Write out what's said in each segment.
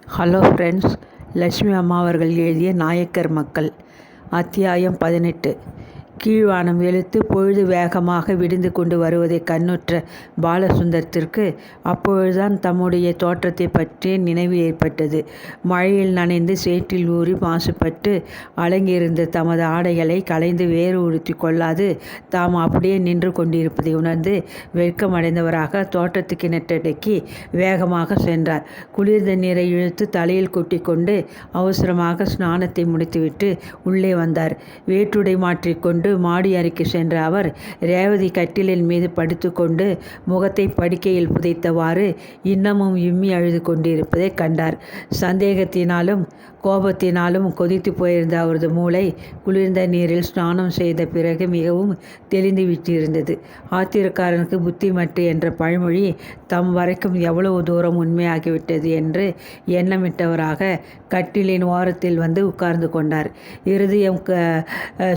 Hello friends, Lakshmi அம்மா அவர்கள் எழுதிய நாயக்கர் மக்கள் அத்தியாயம் 18. கீழ்வானம் வெளுத்து பொழுது வேகமாக விடிந்து கொண்டு வருவதை கண்ணுற்ற பாலசுந்தரத்திற்கு அப்பொழுதுதான் தம்முடைய தோற்றத்தை பற்றிய நினைவு ஏற்பட்டது. மழையில் நனைந்து சேற்றில் ஊறி மாசுபட்டு அலங்கியிருந்த தமது ஆடைகளை களைந்து வேறு உடுத்தி கொள்ளாது தாம் அப்படியே நின்று கொண்டிருப்பதை உணர்ந்து வெட்கமடைந்தவராக தோட்டத்துக்கு நெட்டடக்கி வேகமாக சென்றார். குளிர்ந்த நீரை இழுத்து தலையில் கொட்டி கொண்டு அவசரமாக ஸ்நானத்தை முடித்துவிட்டு உள்ளே வந்தார். வேற்றுடை மாற்றிக்கொண்டு மாடி அறைக்கு சென்ற அவர் ரேவதி கட்டிலின் மீது படுத்து கொண்டு முகத்தை படுக்கையில் புதைத்தவாறு இன்னமும் விம்மி அழுது கொண்டிருப்பதை கண்டார். சந்தேகத்தினாலும் கோபத்தினாலும் கொதித்து போயிருந்த அவரது மூளை குளிர்ந்த நீரில் ஸ்நானம் செய்த பிறகு மிகவும் தெளிந்து விட்டிருந்தது. ஆத்திரக்காரனுக்கு புத்திமட்டு என்ற பழமொழி தம் வரைக்கும் எவ்வளவு தூரம் உண்மையாகிவிட்டது என்று எண்ணமிட்டவராக கட்டிலின் ஓரத்தில் வந்து உட்கார்ந்து கொண்டார். இருதயம்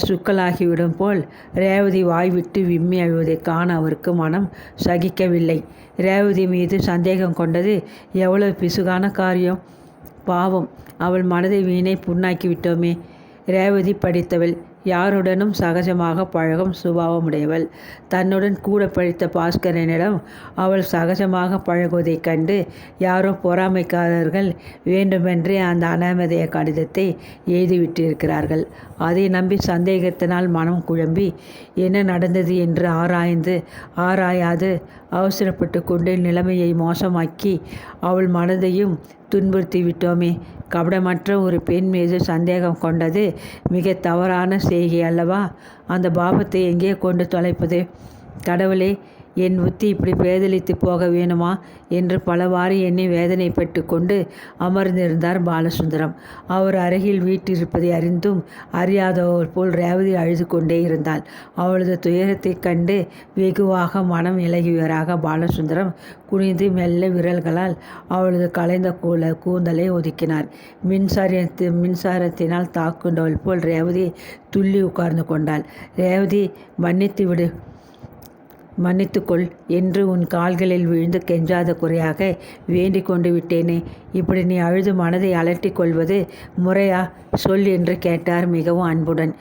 சுக்கலாகிவிடும் போல் ரேவதி வாய்விட்டு விம்மி அழுவதை காண அவருக்கு மனம் சகிக்கவில்லை. ரேவதி மீது சந்தேகம் கொண்டது எவ்வளவு பிசுகான காரியம்! பாவம், அவள் மனதை வீணை புண்ணாக்கி விட்டோமே. ரேவதி படித்தவள், யாருடனும் சகஜமாக பழகும் சுபாவமுடையவள். தன்னுடன் கூட படித்த பாஸ்கரனிடம் அவள் சகஜமாக பழகுவதைக் கண்டு யாரோ பொறாமைக்காரர்கள் வேண்டுமென்றே அந்த அனாமதேய கடிதத்தை எழுதிவிட்டிருக்கிறார்கள். அதை நம்பி சந்தேகத்தினால் மனம் குழம்பி என்ன நடந்தது என்று ஆராயாது அவசரப்பட்டு கொண்டு நிலைமையை மோசமாக்கி அவள் மனதையும் துன்புறுத்தி விட்டோமே. கபடமற்ற ஒரு பெண் மீது சந்தேகம் கொண்டது மிக தவறான செய்கை அல்லவா? அந்த பாபத்தை எங்கே கொண்டு தொலைப்பது? கடவுளே, என் புத்தி இப்படி பேதலித்து போக வேணுமா என்று பலவாறு எண்ணி வேதனைப்பட்டு கொண்டு அமர்ந்திருந்தார் பாலசுந்தரம். அவர் அருகில் வீட்டிருப்பதை அறிந்தும் அறியாதவர் போல் ரேவதி அழுது கொண்டே இருந்தாள். அவளது துயரத்தை கண்டு வெகுவாக மனம் இலகியவராக பாலசுந்தரம் குனிந்து மெல்ல விரல்களால் அவளது கலைந்த கூந்தலை ஒதுக்கினார். மின்சாரத்தினால் தாக்குண்டவள் போல் ரேவதி துள்ளி உட்கார்ந்து கொண்டாள். ரேவதி, மன்னித்துக்கொள் என்று உன் கால்களில் விழுந்து கெஞ்சாத குறையாக வேண்டிக் கொண்டு விட்டேனே. இப்படி நீ அழுது மனதை அலட்டி கொள்வது முறையா? சொல் என்று கேட்டார் மிகவும் அன்புடன்.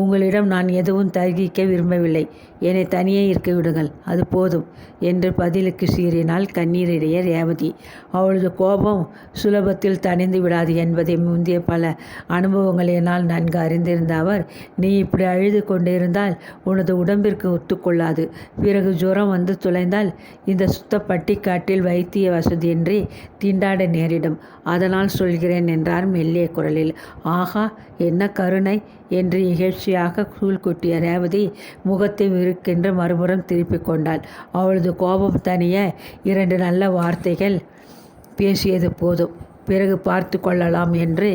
உங்களிடம் நான் எதுவும் தர்கிக்க விரும்பவில்லை. என்னை தனியே இருக்க விடுங்கள், அது போதும் என்று பதிலுக்கு சீறினாள் கண்ணீரிடைய ரேவதி. அவளது கோபம் சுலபத்தில் தணிந்து விடாது என்பதை முந்தைய பல அனுபவங்களினால் நன்கு அறிந்திருந்த அவர், நீ இப்படி அழுது கொண்டிருந்தால் உனது உடம்பிற்கு ஒத்துக்கொள்ளாது. பிறகு ஜுரம் வந்து துளைந்தால் இந்த சுத்த பட்டிக்காட்டில் வைத்திய வசதியின்றி திண்டாட நேரிடும். அதனால் சொல்கிறேன் என்றார் மெல்லிய குரலில். ஆகா, என்ன கருணை என்று இகழ்ச்சியாக சூழ் கொட்டிய ரேவதி முகத்தை விருக்கென்று மறுபுறம் திருப்பிக் கொண்டாள். அவளது கோபம் தனிய 2 நல்ல வார்த்தைகள் பேசியது போதும், பிறகு பார்த்து கொள்ளலாம் என்று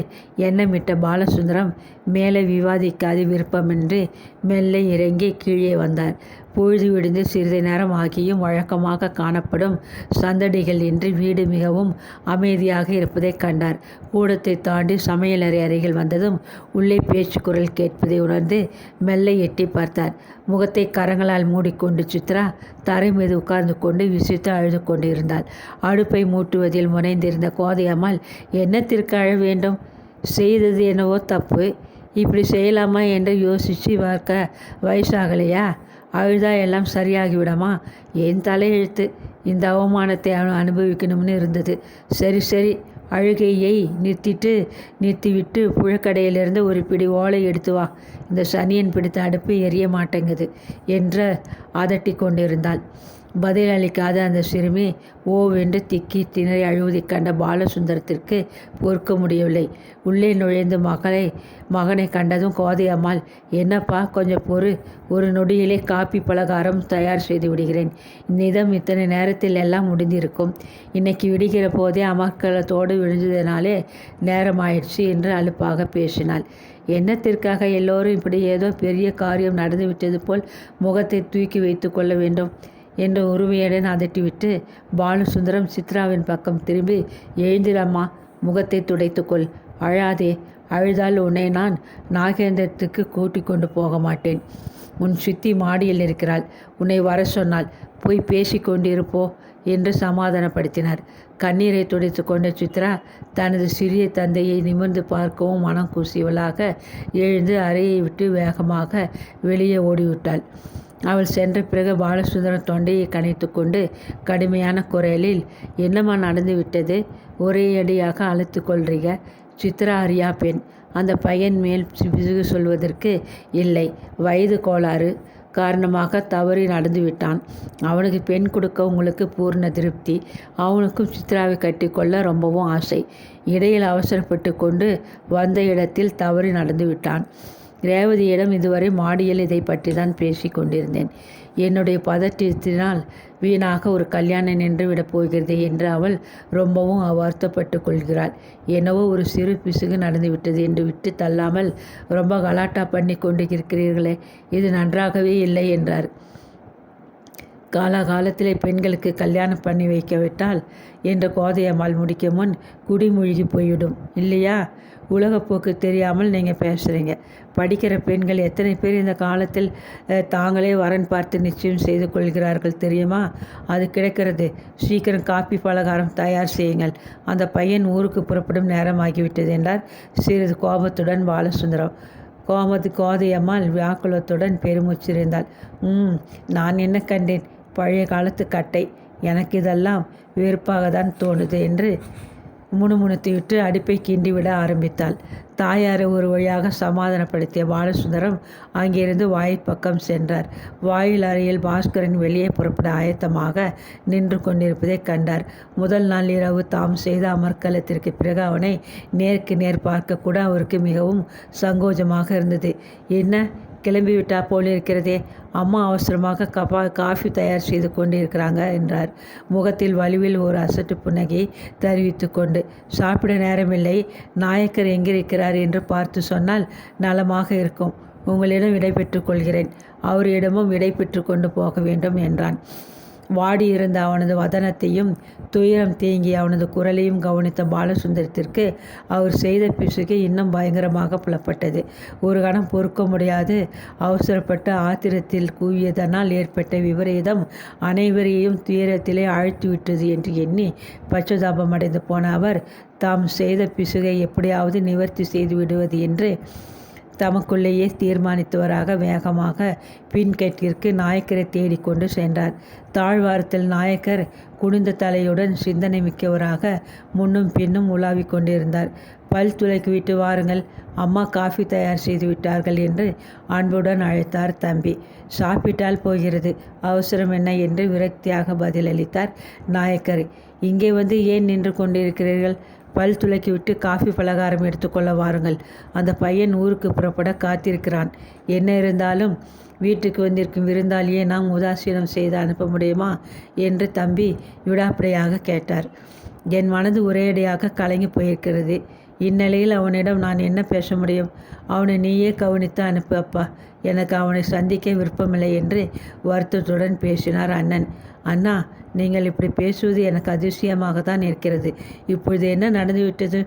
எண்ணமிட்ட பாலசுந்தரம் மேலே விவாதிக்காது விருப்பமின்றி மெல்ல இறங்கி கீழே வந்தார். பொழுது விடிந்து சிறிது நேரம் ஆகியும் வழக்கமாக காணப்படும் சந்தடிகள் இன்றி வீடு மிகவும் அமைதியாக இருப்பதை கண்டார். கூடத்தை தாண்டி சமையலறை அருகில் வந்ததும் உள்ளே பேச்சு குரல் கேட்பதை உணர்ந்து மெல்ல எட்டி பார்த்தார். முகத்தை கரங்களால் மூடிக்கொண்டு சித்ரா தரை மீது உட்கார்ந்து கொண்டு விசித்து அழுது கொண்டிருந்தாள். அடுப்பை மூட்டுவதில் முனைந்திருந்த கோதையம்மாள், என்னத்திற்கு அழ வேண்டும்? செய்தது என்னவோ தப்பு, இப்படி செய்யலாமா என்று யோசித்து பார்க்க வயசாகலையா? அழுதா எல்லாம் சரியாகிவிடமா? என் தலையெழுத்து. இந்த அவமானத்தை அனுபவிக்கணும்னு இருந்தது. சரி, அழுகையை நிறுத்திவிட்டு புழக்கடையிலிருந்து ஒரு பிடி ஓலை எடுத்து வா. இந்த சனியன் பிடித்த அடுப்பு எரிய மாட்டேங்குது என்று அதட்டி கொண்டிருந்தாள். பதிலளிக்காத அந்த சிறுமி ஓவென்று திக்கி திணறி அழுவதைக் கண்ட பாலசுந்தரத்திற்கு பொறுக்க முடியவில்லை. உள்ளே நுழைந்து மகனை கண்டதும் கோதையம்மாள், என்னப்பா, கொஞ்சம் பொறு, ஒரு நொடியிலே காப்பி பலகாரம் தயார் செய்து விடுகிறேன். நிதம் இத்தனை நேரத்தில் எல்லாம் முடிந்திருக்கும். இன்னைக்கு விடுகிற போதே அமர்க்கலத்தோடு விழுந்ததினாலே நேரமாயிடுச்சு என்று அலுப்பாக பேசினாள். என்னத்திற்காக எல்லோரும் இப்படி ஏதோ பெரிய காரியம் நடந்துவிட்டது போல் முகத்தை தூக்கி வைத்து கொள்ள வேண்டும் என்ற உரிமையுடன் அதட்டிவிட்டு பாலசுந்தரம் சித்ராவின் பக்கம் திரும்பி, எழுந்திரம்மா, முகத்தை துடைத்துக்கொள், அழாதே. அழுதால் உன்னை நான் நாகேந்திரத்துக்கு கூட்டிக் கொண்டு போக மாட்டேன். உன் சித்தி மாடியில் இருக்கிறாள், உன்னை வர சொன்னால். போய் பேசி கொண்டிருப்போ என்று சமாதானப்படுத்தினார். கண்ணீரை துடைத்து கொண்ட சித்ரா தனது சிறிய தந்தையை நிமிர்ந்து பார்க்கவும் மனம் கூசியவளாக எழுந்து அறையை விட்டு வேகமாக வெளியே ஓடிவிட்டாள். அவள் சென்ற பிறகு பாலசுந்தரம் தொண்டையை கனைத்து கொண்டு கடுமையான குரலில், என்னம்மா நடந்து விட்டது? ஒரே அடியாக அழைத்து கொள்றீங்க. சித்ரா அறியா பெண். அந்த பையன் மேல் பிசுகு சொல்வதற்கு இல்லை. வயது கோளாறு காரணமாக தவறி நடந்து விட்டான். அவனுக்கு பெண் கொடுக்க உங்களுக்கு பூர்ண திருப்தி. அவனுக்கும் சித்ராவை கட்டிக்கொள்ள ரொம்பவும் ஆசை. இடையில் அவசரப்பட்டு கொண்டு வந்த இடத்தில் தவறி நடந்து விட்டான். ரேவதியிடம் இதுவரை மாடியில் இதை பற்றி தான் பேசி கொண்டிருந்தேன். என்னுடைய பதற்றத்தினால் வீணாக ஒரு கல்யாணம் நின்று விடப் போகிறது என்று அவள் ரொம்பவும் வருத்தப்பட்டு கொள்கிறாள். என்னவோ ஒரு சிறு பிசுகு நடந்துவிட்டது என்று விட்டு தள்ளாமல் ரொம்ப கலாட்டா பண்ணி கொண்டு இருக்கிறீர்களே, இது நன்றாகவே இல்லை என்றார். காலகாலத்திலே பெண்களுக்கு கல்யாணம் பண்ணி வைக்கவிட்டால் என்ற கோதையம்மாள் முடிக்க முன் குடிமூழ்கி போய்விடும் இல்லையா? உலகப்போக்கு தெரியாமல் நீங்கள் பேசுகிறீங்க. படிக்கிற பெண்கள் எத்தனை பேர் இந்த காலத்தில் தாங்களே வரன் பார்த்து நிச்சயம் செய்து கொள்கிறார்கள் தெரியுமா? அது கிடைக்கிறது. சீக்கிரம் காப்பி பலகாரம் தயார் செய்யுங்கள். அந்த பையன் ஊருக்கு புறப்படும் நேரமாகிவிட்டது என்றார் சிறிது கோபத்துடன் பாலசுந்தரம். கோதையம்மாள் வியாக்குலத்துடன் பெருமூச்சிருந்தாள். நான் என்ன கண்டேன்? பழைய காலத்து கட்டை. எனக்கு இதெல்லாம் வெறுப்பாக தான் தோணுது என்று முணுமுணுத்துவிட்டு அடுப்பை கிண்டிவிட ஆரம்பித்தாள். தாயாரை ஒரு வழியாக சமாதானப்படுத்திய பாலசுந்தரம் அங்கிருந்து வாயில் பக்கம் சென்றார். வாயில் அறையில் பாஸ்கரன் வெளியே புறப்பட ஆயத்தமாக நின்று கொண்டிருப்பதை கண்டார். முதல் நாள் இரவு தாம் செய்த அமர்க்கலத்திற்கு பிறகு அவனை நேருக்கு நேர் பார்க்க கூட அவருக்கு மிகவும் சங்கோஜமாக இருந்தது. என்ன, கிளம்பிவிட்டா போல் இருக்கிறதே. அம்மா அவசரமாக காஃபி தயார் செய்து கொண்டு இருக்கிறாங்க என்றார். முகத்தில் வலுவில் ஒரு அசட்டு புன்னகை தெரிவித்து கொண்டு, சாப்பிட நேரமில்லை, நாயக்கர் எங்கிருக்கிறார் என்று பார்த்து சொன்னால் நலமாக இருக்கும். உங்களிடம் விடை பெற்றுக் கொள்கிறேன். அவரிடமும் விடை பெற்று கொண்டு போக வேண்டும் என்றான். வாடியிருந்த அவனது வதனத்தையும் துயரம் தேங்கிய அவனது குரலையும் கவனித்த பாலசுந்தரத்திற்கு அவர் செய்த பிசுகை இன்னும் பயங்கரமாக புலப்பட்டது. ஒரு கணம் பொறுக்க முடியாது அவசரப்பட்ட ஆத்திரத்தில் கூவியதனால் ஏற்பட்ட விபரீதம் அனைவரையும் துயரத்திலே ஆழ்த்திவிட்டது என்று எண்ணி பச்சதாபமடைந்து போன அவர் தாம் செய்த பிசுகை எப்படியாவது நிவர்த்தி செய்து விடுவது என்று தமக்குள்ளேயே தீர்மானித்தவராக வேகமாக பின்கேட்டிற்கு நாயக்கரை தேடிக்கொண்டு சென்றார். தாழ்வாரத்தில் நாயக்கர் குனிந்த தலையுடன் சிந்தனை மிக்கவராக முன்னும் பின்னும் உலாவிக் கொண்டிருந்தார். பல் துளைக்கு விட்டு வாருங்கள், அம்மா காஃபி தயார் செய்து விட்டார்கள் என்று அன்புடன் அழைத்தார் தம்பி. சாப்பிட்டால் போகிறது, அவசரம் என்ன என்று விரக்தியாக பதிலளித்தார் நாயக்கர். இங்கே வந்து ஏன் நின்று கொண்டிருக்கிறீர்கள்? பல் துளைக்கி விட்டு காஃபி பலகாரம் எடுத்துக்கொள்ள வாருங்கள். அந்த பையன் ஊருக்கு புறப்பட காத்திருக்கிறான். என்ன இருந்தாலும் வீட்டுக்கு வந்திருக்கும் விருந்தாளியை நாம் உதாசீனம் செய்து அனுப்ப முடியுமா என்று தம்பி விடாப்படையாக கேட்டார். என் மனது ஒரேடியாக கலங்கி போயிருக்கிறது. இந்நிலையில் அவனிடம் நான் என்ன பேச முடியும்? அவனை நீயே கவனித்து அனுப்பு அப்பா. எனக்கு அவனை சந்திக்க விருப்பமில்லை என்று வருத்தத்துடன் பேசினார் அண்ணன். அண்ணா, நீங்கள் இப்படி பேசுவது எனக்கு அதிசயமாக தான் இருக்கிறது. இப்பொழுது என்ன நடந்துவிட்டது?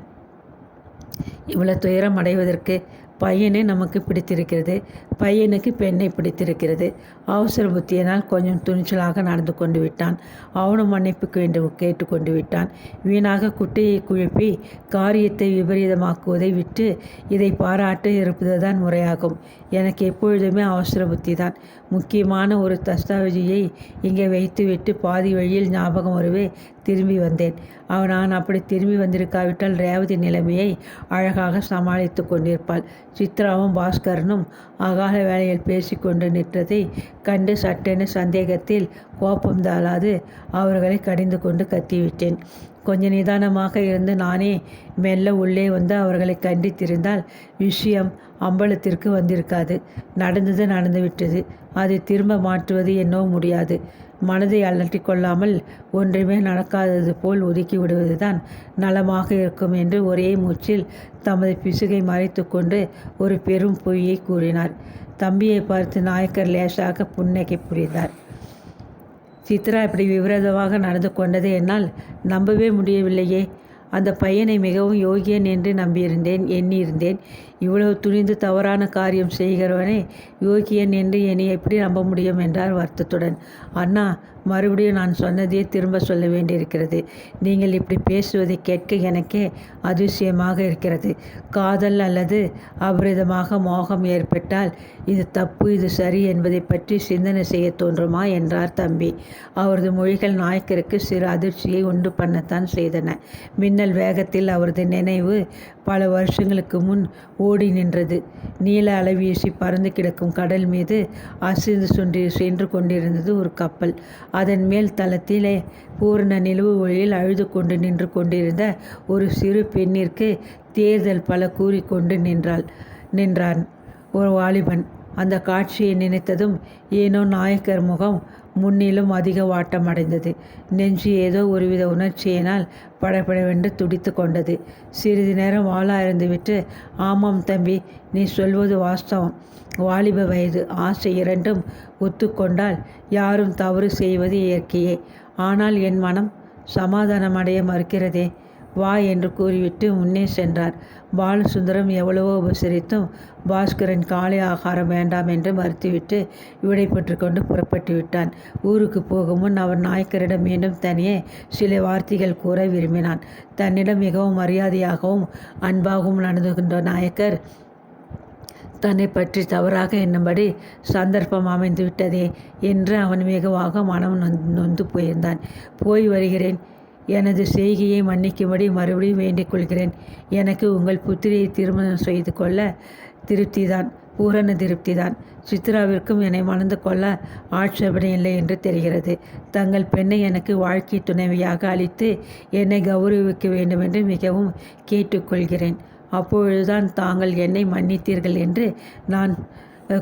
இவ்வளவு துயரம் அடைவதற்கு? பையனை நமக்கு பிடித்திருக்கிறது, பையனுக்கு பெண்ணை பிடித்திருக்கிறது. அவசர புத்தியினால் கொஞ்சம் துணிச்சலாக நடந்து கொண்டு விட்டான். அவனும் மன்னிப்பு கேட்டுக்கொண்டு விட்டான். வீணாக குட்டையை குழப்பி காரியத்தை விபரீதமாக்குவதை விட்டு இதை பாராட்ட இருப்பதுதான் முறையாகும். எனக்கு எப்பொழுதுமே அவசர புத்தி தான். முக்கியமான ஒரு தஸ்தாவேஜியை இங்கே வைத்துவிட்டு பாதி வழியில் ஞாபகம் வரவே திரும்பி வந்தேன். நான் அப்படி திரும்பி வந்திருக்காவிட்டால் ரேவதி நிலைமையை அழகாக சமாளித்து கொண்டிருப்பாள். சித்ராவும் பாஸ்கரனும் அகால வேளையில் பேசிக்கொண்டு நிற்றதை கண்டு சட்டென சந்தேகத்தில் கோபம் தாளாது அவர்களை கடிந்து கொண்டு கத்திவிட்டேன். கொஞ்சம் நிதானமாக இருந்து நானே மெல்ல உள்ளே வந்து அவர்களை கண்டித்திருந்தால் விஷயம் அம்பலத்திற்கு வந்திருக்காது. நடந்தது நடந்துவிட்டது. அதை திரும்ப மாற்றுவது என்னவோ முடியாது. மனதை அலட்டி கொள்ளாமல் ஒன்றுமே நடக்காதது போல் ஒதுக்கி விடுவதுதான் நலமாக இருக்கும் என்று ஒரே மூச்சில் தமது பிசுகை மறைத்து கொண்டு ஒரு பெரும் பொய்யை கூறினார். தம்பியை பார்த்து நாயக்கர் லேசாக புன்னகை புரிந்தார். சித்ரா இப்படி விபரீதமாக நடந்து கொண்டதை என்னால் நம்பவே முடியவில்லையே. அந்த பையனை மிகவும் யோகியன் என்று எண்ணியிருந்தேன். இவ்வளவு துணிந்து தவறான காரியம் செய்கிறவனே யோகியன் என்று என்னை எப்படி நம்ப முடியும் என்றார் வருத்தத்துடன். அண்ணா, மறுபடியும் நான் சொன்னதையே திரும்ப சொல்ல வேண்டியிருக்கிறது. நீங்கள் இப்படி பேசுவதை கேட்க எனக்கே அதிசயமாக இருக்கிறது. காதல் அல்லது அபரிதமாக மோகம் ஏற்பட்டால் இது தப்பு, இது சரி என்பதை பற்றி சிந்தனை செய்ய தோன்றுமா என்றார் தம்பி. அவரது மொழிகள் நாயக்கருக்கு சிறு அதிர்ச்சியை உண்டு பண்ணத்தான் செய்தன. மின்னல் வேகத்தில் அவரது நினைவு பல வருஷங்களுக்கு முன் ஓடி நின்றது. நீல அலைவீசி பறந்து கிடக்கும் கடல் மீது அசைந்து சென்று கொண்டிருந்தது ஒரு கப்பல். அதன் மேல் தளத்திலே பூரண நிலவு ஒளியில் அழுது கொண்டு நின்று கொண்டிருந்த ஒரு சிறு பெண்ணிற்கு தேர்தல் பல கூறிக்கொண்டு நின்றான் ஒரு வாலிபன். அந்த காட்சியை நினைத்ததும் ஏனோ நாயக்கர் முகம் முன்னிலும் அதிக வாட்டம் அடைந்தது. நெஞ்சு ஏதோ ஒருவித உணர்ச்சியினால் படபடவென்று துடித்து கொண்டது. சிறிது நேரம் வாளாயிருந்துவிட்டு, ஆமாம் தம்பி, நீ சொல்வது வாஸ்தவம். வாலிப வயது, ஆசை இரண்டும் ஒத்துக்கொண்டால் யாரும் தவறு செய்வது இயற்கையே. ஆனால் என் மனம் சமாதானமடைய மறுக்கிறதே. வா என்று கூறிவிட்டு முன்னே சென்றார். பாலசுந்தரம் எவ்வளவோ உபசரித்தும் பாஸ்கரன் காலை ஆகாரம் வேண்டாம் என்று மறுத்துவிட்டு விடைபெற்று கொண்டு புறப்பட்டு விட்டான். ஊருக்கு போகும் முன் அவர் நாயக்கரிடம் மீண்டும் தனியே சில வார்த்தைகள் கூற விரும்பினான். தன்னிடம் மிகவும் மரியாதையாகவும் அன்பாகவும் நடந்து கொண்ட நாயக்கர் தன்னை பற்றி தவறாக எண்ணும்படி சந்தர்ப்பம் அமைந்துவிட்டதே என்று அவன் மிகவாக மனம் நொந்து போயிருந்தான். போய் வருகிறேன். எனது செய்கையை மன்னிக்கும்படி மறுபடியும் வேண்டிக் கொள்கிறேன். எனக்கு உங்கள் புத்திரியை திருமணம் செய்து கொள்ள திருப்திதான், பூரண திருப்திதான். சித்ராவிற்கும் என்னை மணந்து கொள்ள ஆட்சேபனை இல்லை என்று தெரிகிறது. தங்கள் பெண்ணை எனக்கு வாழ்க்கை துணைவியாக அளித்து என்னை கௌரவிக்க வேண்டும் என்று மிகவும் கேட்டுக்கொள்கிறேன். அப்பொழுதுதான் தாங்கள் என்னை மன்னித்தீர்கள் என்று நான்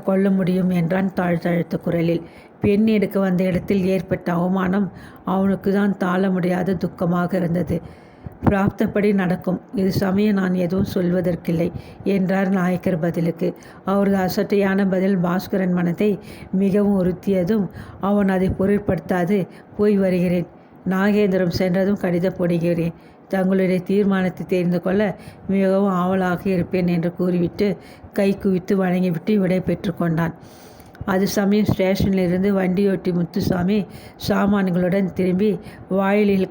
கொள்ள முடியும் என்றான் தாழ்த்தழுத்த குரலில். பெண் எடுக்க வந்த இடத்தில் ஏற்பட்ட அவமானம் அவனுக்கு தான் தாழ முடியாத துக்கமாக இருந்தது. பிராப்தப்படி நடக்கும். இது சமயம் நான் எதுவும் சொல்வதற்கில்லை என்றார் நாயக்கர் பதிலுக்கு. அவரது அசட்டையான பதில் பாஸ்கரன் மனதை மிகவும் உறுத்தியதும் அவன் அதை பொருட்படுத்தாது, போய் வருகிறேன். நாகேந்திரம் சென்றதும் கடிதம் போடுகிறேன். தங்களுடைய தீர்மானத்தை தெரிந்து கொள்ள மிகவும் ஆவலாக இருப்பேன் என்று கூறிவிட்டு கை குவித்து வணங்கிவிட்டு விடை பெற்று கொண்டான். அது சமயம் ஸ்டேஷனிலிருந்து வண்டியோட்டி முத்துசாமி சாமான்களுடன் திரும்பி வாயிலில்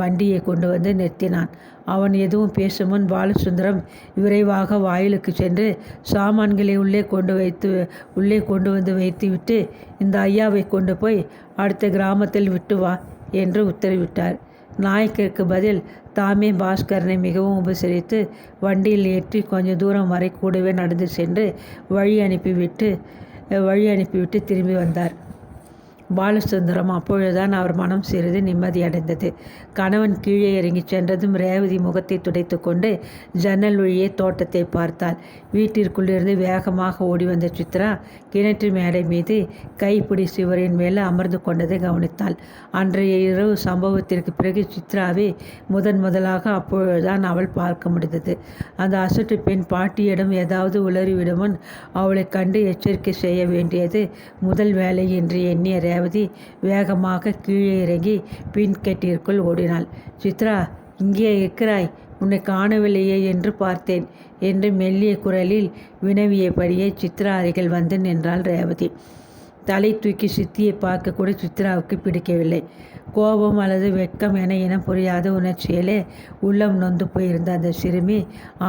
வண்டியை கொண்டு வந்து நிறுத்தினான். அவன் எதுவும் பேசும் முன் பாலசுந்தரம் விரைவாக வாயிலுக்கு சென்று சாமான்களை உள்ளே கொண்டு வந்து வைத்துவிட்டு, இந்த ஐயாவை கொண்டு போய் அடுத்த கிராமத்தில் விட்டு வா என்று உத்தரவிட்டார். நாயக்கருக்கு பதில் தாமே பாஸ்கரனை மிகவும் உபசரித்து வண்டியில் ஏற்றி கொஞ்ச தூரம் வரை கூடவே நடந்து சென்று வழி அனுப்பிவிட்டு திரும்பி வந்தார். பாலசுந்தரம் அப்பொழுதுதான் அவர் மனம் சிறிது நிம்மதியடைந்தது. கணவன் கீழே இறங்கி சென்றதும் ரேவதி முகத்தை துடைத்து கொண்டு ஜன்னல் வழியே தோட்டத்தை பார்த்தாள். வீட்டிற்குள்ளிருந்து வேகமாக ஓடி வந்த சித்ரா கிணற்று மேடை மீது கைப்பிடி சுவரின் மேலே அமர்ந்து கொண்டதை கவனித்தாள். அன்றைய இரவு சம்பவத்திற்கு பிறகு சித்ராவை முதலாக அப்பொழுதுதான் அவள் பார்க்க முடிந்தது. அந்த அசட்டு பெண் பாட்டியிடம் ஏதாவது உளறிவிடுமுன் அவளை கண்டு எச்சரிக்கை செய்ய வேண்டியது முதல் வேலை என்று எண்ணிய ரேவதி வேகமாக கீழே இறங்கி பின் கெட்டிற்குள் ஓடினாள். சித்ரா, இங்கே இருக்கிறாய்? உன்னை காணவில்லையே என்று பார்த்தேன் என்று மெல்லிய குரலில் வினவியபடியே சித்ரா அருகில் வந்து நின்றாள் ரேவதி. தலை தூக்கி சித்தியை பார்க்க கூட சித்ராவுக்கு பிடிக்கவில்லை. கோபம் அல்லது வெட்கம் என இனம் புரியாத உணர்ச்சியிலே உள்ளம் நொந்து போயிருந்த அந்த சிறுமி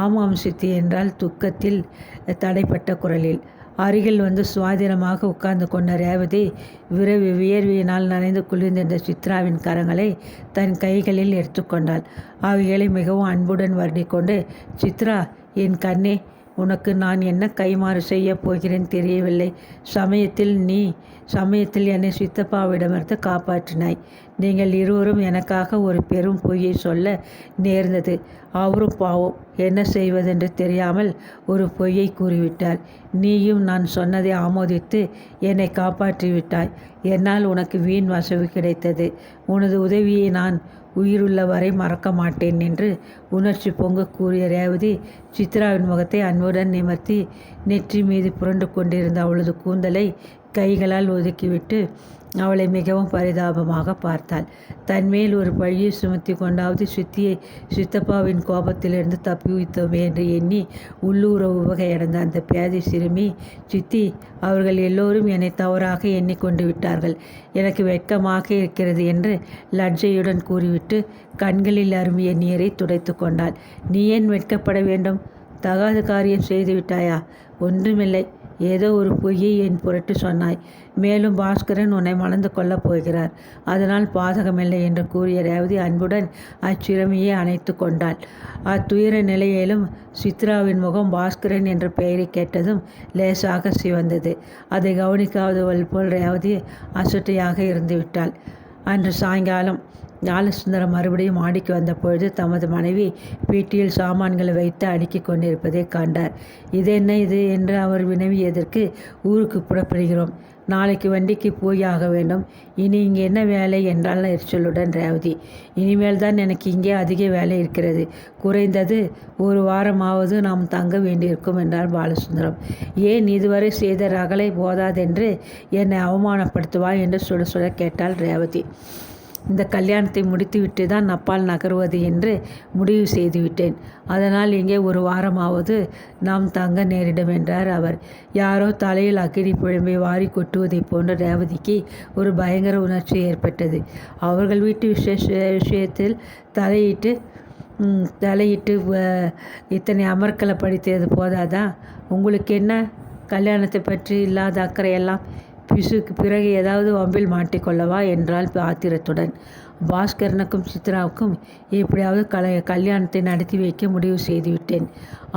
ஆமாம் சித்தி என்றால் துக்கத்தில் தடைப்பட்ட குரலில். அருகில் வந்து சுவாதீனமாக உட்கார்ந்து கொண்ட ரேவதி வியர்வியினால் நனைந்து குளிர்ந்திருந்த சித்ராவின் கரங்களை தன் கைகளில் எடுத்துக்கொண்டாள். அவைகளை மிகவும் அன்புடன் வருடிக்கொண்டு, சித்ரா, என் கண்ணே, உனக்கு நான் என்ன கைமாறு செய்ய போகிறேன் தெரியவில்லை. சமயத்தில் என்னை சித்தப்பாவிடமிருந்து காப்பாற்றினாய். நீங்கள் இருவரும் எனக்காக ஒரு பெரும் பொய்யை சொல்ல நேர்ந்தது. அவரும் பாவம் என்ன செய்வதென்று தெரியாமல் ஒரு பொய்யை கூறிவிட்டார். நீயும் நான் சொன்னதை ஆமோதித்து என்னை காப்பாற்றிவிட்டாய். என்னால் உனக்கு வீண் வசவு கிடைத்தது. உனது உதவியை நான் உயிருள்ள வரை மறக்க மாட்டேன் என்று உணர்ச்சி பொங்க கூறிய ரேவதி சித்ராவின் முகத்தை அன்புடன் நிமிர்த்தி நெற்றி மீது புரண்டு கொண்டிருந்த அவளது கூந்தலை கைகளால் ஒதுக்கிவிட்டு அவளை மிகவும் பரிதாபமாக பார்த்தாள். தன்மேல் ஒரு பழியை சுமத்தி கொண்டாவது சித்தப்பாவின் கோபத்திலிருந்து தப்பி வைத்தோமே என்று எண்ணி உள்ளூர உவகையடைந்த அந்த பேதை சிறுமி, சித்தி, அவர்கள் எல்லோரும் என்னை தவறாக எண்ணிக்கொண்டு விட்டார்கள். எனக்கு வெட்கமாக இருக்கிறது என்று லஜ்ஜையுடன் கூறிவிட்டு கண்களில் அரும்பிய நீரை துடைத்து கொண்டாள். நீ ஏன் வெட்கப்பட வேண்டும்? தகாத காரியம் செய்து விட்டாயா? ஒன்றுமில்லை, ஏதோ ஒரு பொய்யை என் பொருட்டு சொன்னாய். மேலும் பாஸ்கரன் உன்னை மணந்து கொள்ளப் போகிறார், அதனால் பாதகமில்லை என்று கூறிய ரேவதி அன்புடன் அச்சிறுமியை அணைத்து கொண்டாள். அத்துயர நிலையிலும் சித்ராவின் முகம் பாஸ்கரன் என்ற பெயரை கேட்டதும் லேசாக சிவந்தது. அதை கவனிக்காதவள் போல் ரேவதி அசட்டையாக இருந்துவிட்டாள். அன்று சாயங்காலம் ஞானசுந்தரம் மறுபடியும் மாடிக்கு வந்தபொழுது தமது மனைவி வீட்டில் சாமான்களை வைத்து அடுக்கி கொண்டிருப்பதை கண்டார். இது என்ன இது என்று அவர் வினவியதற்கு, ஊருக்கு புறப்படுகிறோம், நாளைக்கு வண்டிக்கு போய் ஆக வேண்டும். இனி இங்கே என்ன வேலை என்றால் எரிச்சலுடன் ரேவதி. இனிமேல் தான் எனக்கு இங்கே அதிக வேலை இருக்கிறது. குறைந்தது ஒரு வாரமாவது நாம் தங்க வேண்டியிருக்கும் என்றார் பாலசுந்தரம். ஏன் இதுவரை செய்த ரகளை போதாதென்று என்னை அவமானப்படுத்துவா என்று சுட சுட கேட்டாள் ரேவதி. இந்த கல்யாணத்தை முடித்துவிட்டு தான் அப்பால் நகருவது என்று முடிவு செய்துவிட்டேன். அதனால் இங்கே ஒரு வாரமாவது நாம் தங்க நேரிடும் என்றார் அவர். யாரோ தலையில் அக்கினி புழம்பை வாரி கொட்டுவதைப் போன்ற ரேவதிக்கு ஒரு பயங்கர உணர்ச்சி ஏற்பட்டது. அவர்கள் வீட்டு விஷயத்தில் தலையிட்டு இத்தனை அமர்க்களை படித்தது போதாதா? உங்களுக்கு என்ன கல்யாணத்தை பற்றி இல்லாத அக்கறையெல்லாம்? பிசுக்கு பிறகு ஏதாவது வம்பில் மாட்டிக்கொள்ளவா என்றால் ஆத்திரத்துடன். பாஸ்கரனுக்கும் சித்ராவுக்கும் எப்படியாவது கல்யாணத்தை நடத்தி வைக்க முடிவு செய்துவிட்டேன்.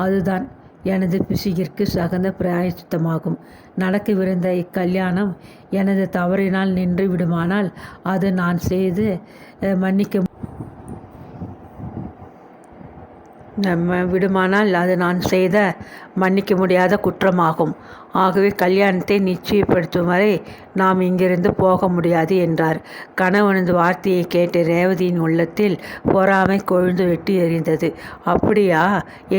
அதுதான் எனது பிசுகிற்கு சகந்த பிராயச்சித்தமாகும். நடக்கவிருந்த இக்கல்யாணம் எனது தவறினால் நின்று விடுமானால் அது நான் செய்து மன்னிக்க முடியாத குற்றமாகும். ஆகவே கல்யாணத்தை நிச்சயப்படுத்தும் வரை நாம் இங்கிருந்து போக முடியாது என்றார். கணவனது வார்த்தையை கேட்ட ரேவதியின் உள்ளத்தில் பொறாமை கொழுந்து வெட்டி எறிந்தது. அப்படியா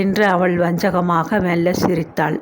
என்று அவள் வஞ்சகமாக மெல்ல சிரித்தாள்.